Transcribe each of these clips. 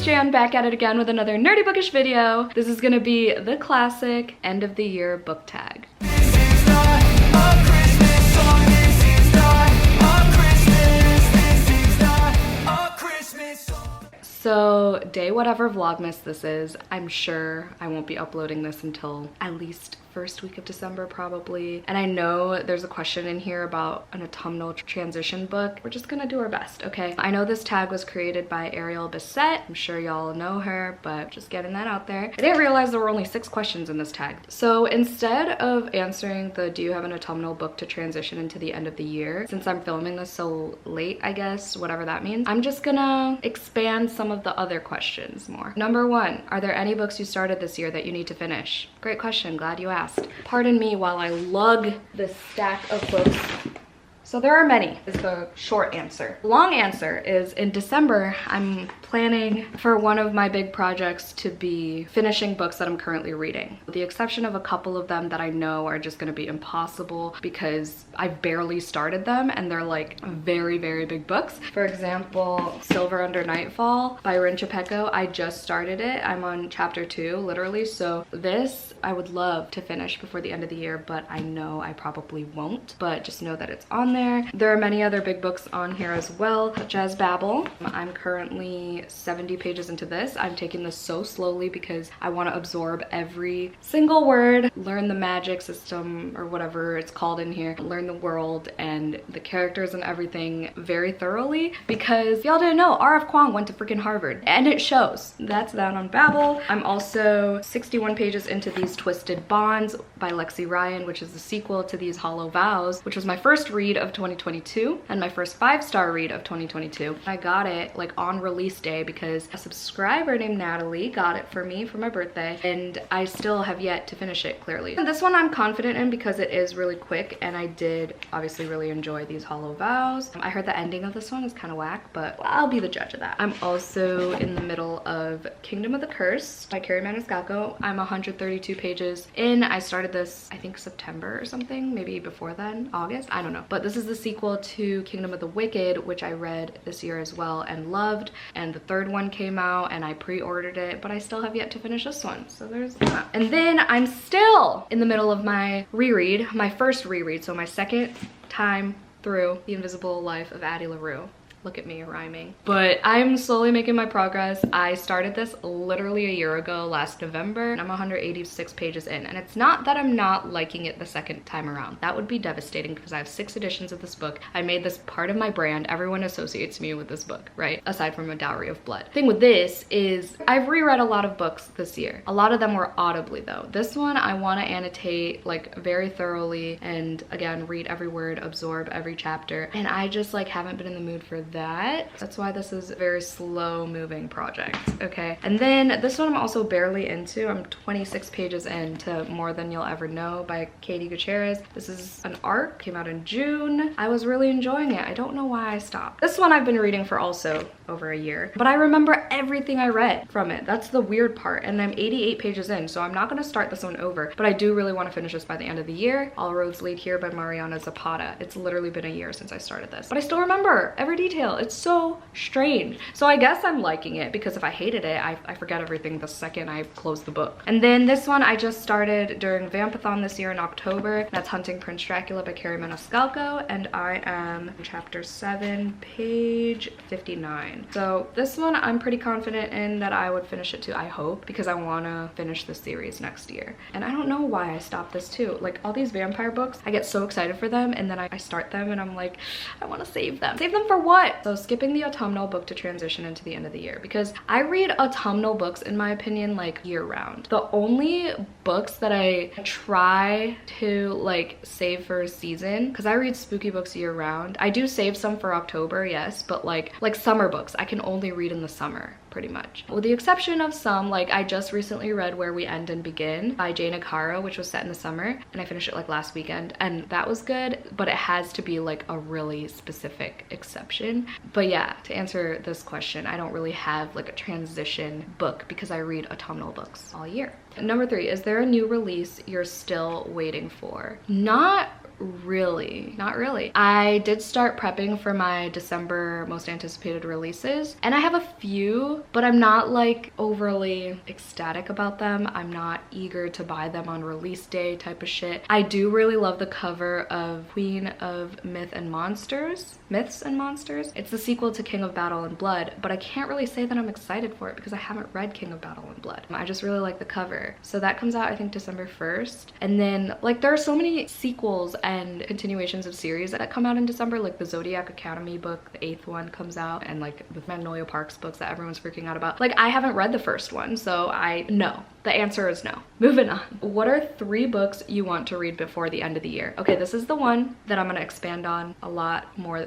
Jan, back at it again with another nerdy bookish video. This is gonna be the classic end of the year book tag. So day whatever Vlogmas this is, I'm sure I won't be uploading this until at least first week of December probably. And I know there's a question in here about an autumnal transition book. We're just gonna do our best, okay? I know this tag was created by Ariel Bissett. I'm sure y'all know her, but just getting that out there. I didn't realize there were only 6 questions in this tag. So instead of answering the do you have an autumnal book to transition into the end of the year, since I'm filming this so late, I guess, whatever that means, I'm just gonna expand some of the other questions more. Number 1, are there any books you started this year that you need to finish? Great question, glad you asked. Pardon me while I lug this stack of books. So there are many, is the short answer. The long answer is in December, I'm planning for one of my big projects to be finishing books that I'm currently reading. With the exception of a couple of them that I know are just gonna be impossible because I've barely started them and they're like very, very big books. For example, Silver Under Nightfall by Rin Chapeko. I just started it. I'm on chapter 2, literally. So this I would love to finish before the end of the year, but I know I probably won't. But just know that it's on there. There are many other big books on here as well, such as Babel. I'm currently 70 pages into this. I'm taking this so slowly because I want to absorb every single word, learn the magic system or whatever it's called in here, learn the world and the characters and everything very thoroughly, because y'all didn't know R.F. Kuang went to freaking Harvard and it shows. That's that on Babel. I'm also 61 pages into These Twisted Bonds by Lexi Ryan, which is the sequel to These Hollow Vows, which was my first read of 2022 and my first 5-star read of 2022. I got it like on release day because a subscriber named Natalie got it for me for my birthday, and I still have yet to finish it clearly. And this one I'm confident in because it is really quick and I did obviously really enjoy These Hollow Vows. I heard the ending of this one is kind of whack, but I'll be the judge of that. I'm also in the middle of Kingdom of the Curse by Kerri Maniscalco. I'm 132 pages in. I started this I think September or something, maybe before then, August, I don't know. But this is the sequel to Kingdom of the Wicked, which I read this year as well and loved, and the 3rd one came out and I pre-ordered it, but I still have yet to finish this one, so there's that. And then I'm still in the middle of my reread, my first reread, so my second time through The Invisible Life of Addie LaRue. Look at me rhyming. But I'm slowly making my progress. I started this literally a year ago, last November, and I'm 186 pages in. And it's not that I'm not liking it the second time around. That would be devastating because I have 6 editions of this book. I made this part of my brand. Everyone associates me with this book, right? Aside from A Dowry of Blood. The thing with this is I've reread a lot of books this year. A lot of them were audibly though. This one I want to annotate like very thoroughly and again, read every word, absorb every chapter. And I just like haven't been in the mood for that's why this is a very slow moving project, okay? And then this one I'm also barely into. I'm 26 pages into More Than You'll Ever Know by Katy Gutierrez. This is an arc, came out in June. I was really enjoying it. I don't know why I stopped. This one I've been reading for also over a year, but I remember everything I read from it. That's the weird part. And I'm 88 pages in, so I'm not gonna start this one over, but I do really want to finish this by the end of the year. All Roads Lead Here by Mariana Zapata. It's literally been a year since I started this, but I still remember every detail. It's so strange. So I guess I'm liking it because if I hated it, I forget everything the second I close the book. And then this one I just started during Vampathon this year in October. That's Hunting Prince Dracula by Kerri Maniscalco, and I am chapter 7, page 59. So this one I'm pretty confident in that I would finish it too, I hope, because I want to finish the series next year. And I don't know why I stopped this too. Like all these vampire books, I get so excited for them and then I start them and I'm like, I want to save them. Save them for what? So skipping the autumnal book to transition into the end of the year, because I read autumnal books in my opinion like year round. The only books that I try to like save for a season, because I read spooky books year round. I do save some for October, yes, but like summer books I can only read in the summer pretty much. With the exception of some, like I just recently read Where We End and Begin by Jane Akaro, which was set in the summer, and I finished it like last weekend, and that was good, but it has to be like a really specific exception. But yeah, to answer this question, I don't really have like a transition book because I read autumnal books all year. Number 3, is there a new release you're still waiting for? Not really. Not really. I did start prepping for my December most anticipated releases, and I have a few, but I'm not like overly ecstatic about them. I'm not eager to buy them on release day type of shit. I do really love the cover of Queen of Myths and Monsters. It's the sequel to King of Battle and Blood, but I can't really say that I'm excited for it because I haven't read King of Battle and Blood. I just really like the cover. So that comes out I think December 1st. And then like there are so many sequels and continuations of series that come out in December, like the Zodiac Academy book, the 8th one comes out, and like the Magnolia Parks books that everyone's freaking out about. Like I haven't read the first one, so no. The answer is no. Moving on. What are 3 books you want to read before the end of the year? Okay, this is the one that I'm gonna expand on a lot more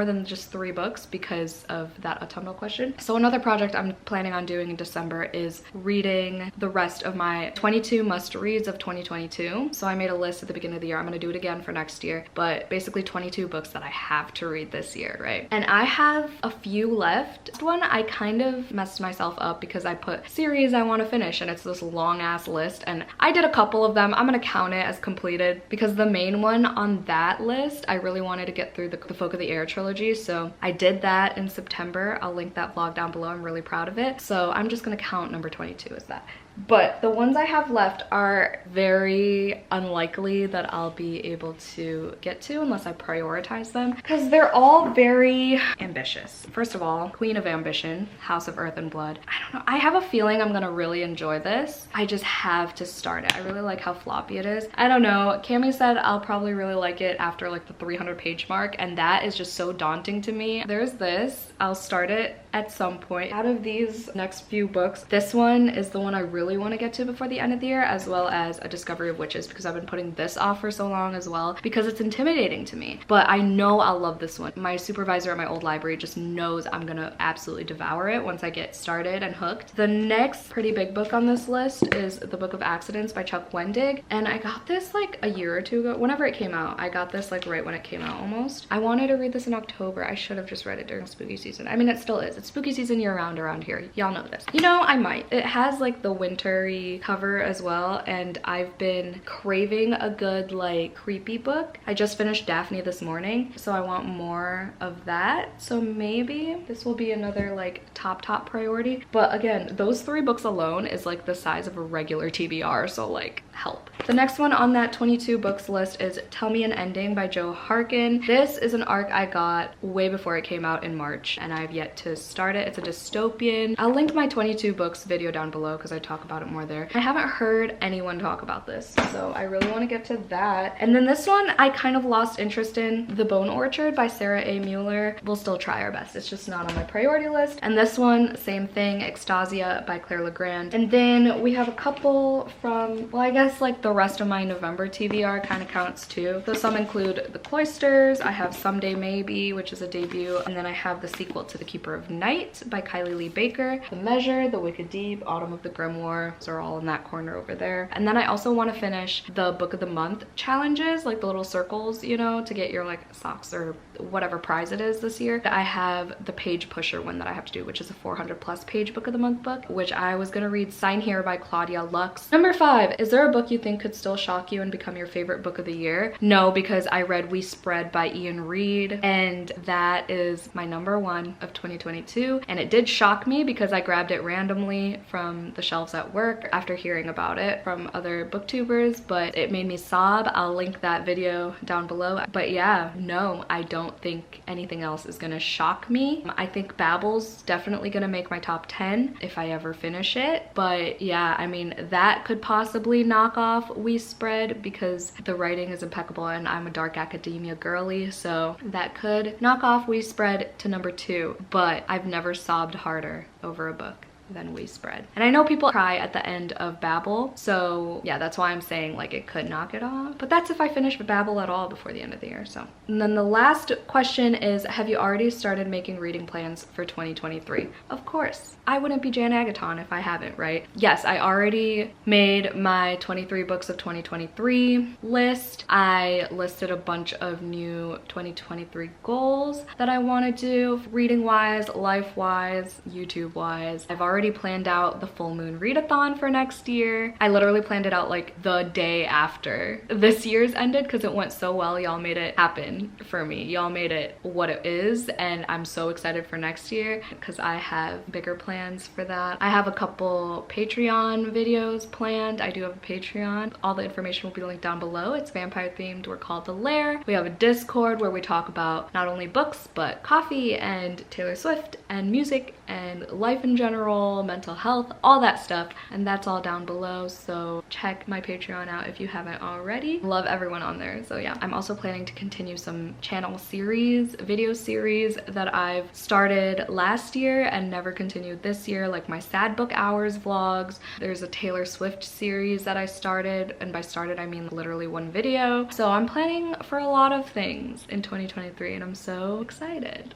than just 3 books because of that autumnal question. So another project I'm planning on doing in December is reading the rest of my 22 must-reads of 2022. So I made a list at the beginning of the year. I'm gonna do it again for next year, but basically 22 books that I have to read this year, right? And I have a few left. This one I kind of messed myself up because I put series I want to finish, and it's this long ass list, and I did a couple of them. I'm gonna count it as completed because the main one on that list, I really wanted to get through the Folk of the Air trilogy, so I did that in September. I'll link that vlog down below. I'm really proud of it, so I'm just gonna count number 22 as that. But the ones I have left are very unlikely that I'll be able to get to unless I prioritize them because they're all very ambitious. First of all, Queen of Ambition, House of Earth and Blood. I don't know. I have a feeling I'm gonna really enjoy this. I just have to start it. I really like how floppy it is. I don't know. Cami said I'll probably really like it after like the 300-page mark, and that is just so daunting to me. There's this. I'll start it at some point. Out of these next few books, this one is the one I really want to get to before the end of the year, as well as A Discovery of Witches, because I've been putting this off for so long as well because it's intimidating to me. But I know I'll love this one. My supervisor at my old library just knows I'm gonna absolutely devour it once I get started and hooked. The next pretty big book on this list is The Book of Accidents by Chuck Wendig, and I got this like a year or two ago, whenever it came out. I got this like right when it came out almost. I wanted to read this in October. I should have just read it during spooky season. I mean, it still is. It's spooky season year round around here. Y'all know this. You know, I might. It has like the wintry cover as well, and I've been craving a good like creepy book. I just finished Daphne this morning, so I want more of that. So maybe this will be another like top priority. But again, those 3 books alone is like the size of a regular TBR, so like help. The next one on that 22 books list is Tell Me an Ending by Jo Harkin. This is an arc I got way before it came out in March, and I've yet to start it. It's a dystopian. I'll link my 22 books video down below because I talk about it more there. I haven't heard anyone talk about this, so I really want to get to that. And then this one I kind of lost interest in, The Bone Orchard by Sarah A. Mueller. We'll still try our best. It's just not on my priority list. And this one, same thing, Extasia by Claire Legrand. And then we have a couple from, well, I guess like the rest of my November TBR kind of counts too. So some include The Cloisters. I have Someday Maybe, which is a debut. And then I have the sequel to The Keeper of Night by Kylie Lee Baker. The Measure, The Wicked Deep, Autumn of the Grimoire. Those are all in that corner over there. And then I also want to finish the Book of the Month challenges, like the little circles, you know, to get your like socks or whatever prize it is this year. I have the Page Pusher one that I have to do, which is a 400+ page Book of the Month book, which I was gonna read Sign Here by Claudia Lux. Number 5, is there a book you think could still shock you and become your favorite book of the year? No, because I read We Spread by Ian Reid, and that is my number 1 of 2022. And it did shock me because I grabbed it randomly from the shelves at work after hearing about it from other booktubers, but it made me sob. I'll link that video down below. But yeah, no, I don't think anything else is gonna shock me. I think Babel's definitely gonna make my top 10 if I ever finish it. But yeah, I mean, that could possibly knock off We Spread because the writing is impeccable and I'm a dark academia girly, so that could knock off We Spread to number 2. But I've never sobbed harder over a book than We Spread. And I know people cry at the end of Babel, so yeah, that's why I'm saying like it could knock it off. But that's if I finish Babel at all before the end of the year. So, and then the last question is, have you already started making reading plans for 2023? Of course. I wouldn't be Jan Agaton if I haven't, right? Yes, I already made my 23 books of 2023 list. I listed a bunch of new 2023 goals that I want to do, reading wise, life wise, YouTube wise. I've already already planned out the full moon readathon for next year. I literally planned it out like the day after this year's ended because it went so well. Y'all made it happen for me. Y'all made it what it is, and I'm so excited for next year because I have bigger plans for that. I have a couple Patreon videos planned. I do have a Patreon. All the information will be linked down below. It's vampire themed. We're called The Lair. We have a Discord where we talk about not only books but coffee and Taylor Swift and music and life in general, mental health, all that stuff, and that's all down below. So check my Patreon out if you haven't already. Love everyone on there. So yeah, I'm also planning to continue some channel series, video series that I've started last year and never continued this year, like my sad book hours vlogs. There's a Taylor Swift series that I started, and by started I mean literally one video. So I'm planning for a lot of things in 2023 and I'm so excited.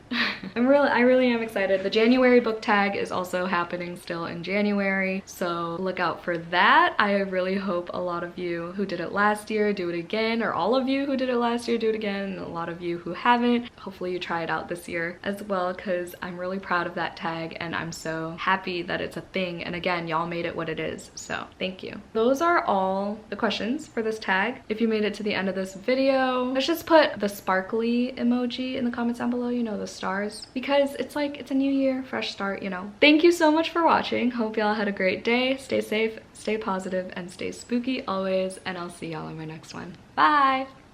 I really am excited. The January book tag is also happening still in January, so look out for that. I really hope a lot of you who did it last year do it again, or all of you who did it last year do it again, and a lot of you who haven't, hopefully you try it out this year as well, because I'm really proud of that tag and I'm so happy that it's a thing. And again, y'all made it what it is, so thank you. Those are all the questions for this tag. If you made it to the end of this video, let's just put the sparkly emoji in the comments down below, you know, the stars, because it's like, it's a new year, fresh start, you know. Thank you so much for watching. Hope y'all had a great day. Stay safe, stay positive, and stay spooky always, and I'll see y'all in my next one. Bye!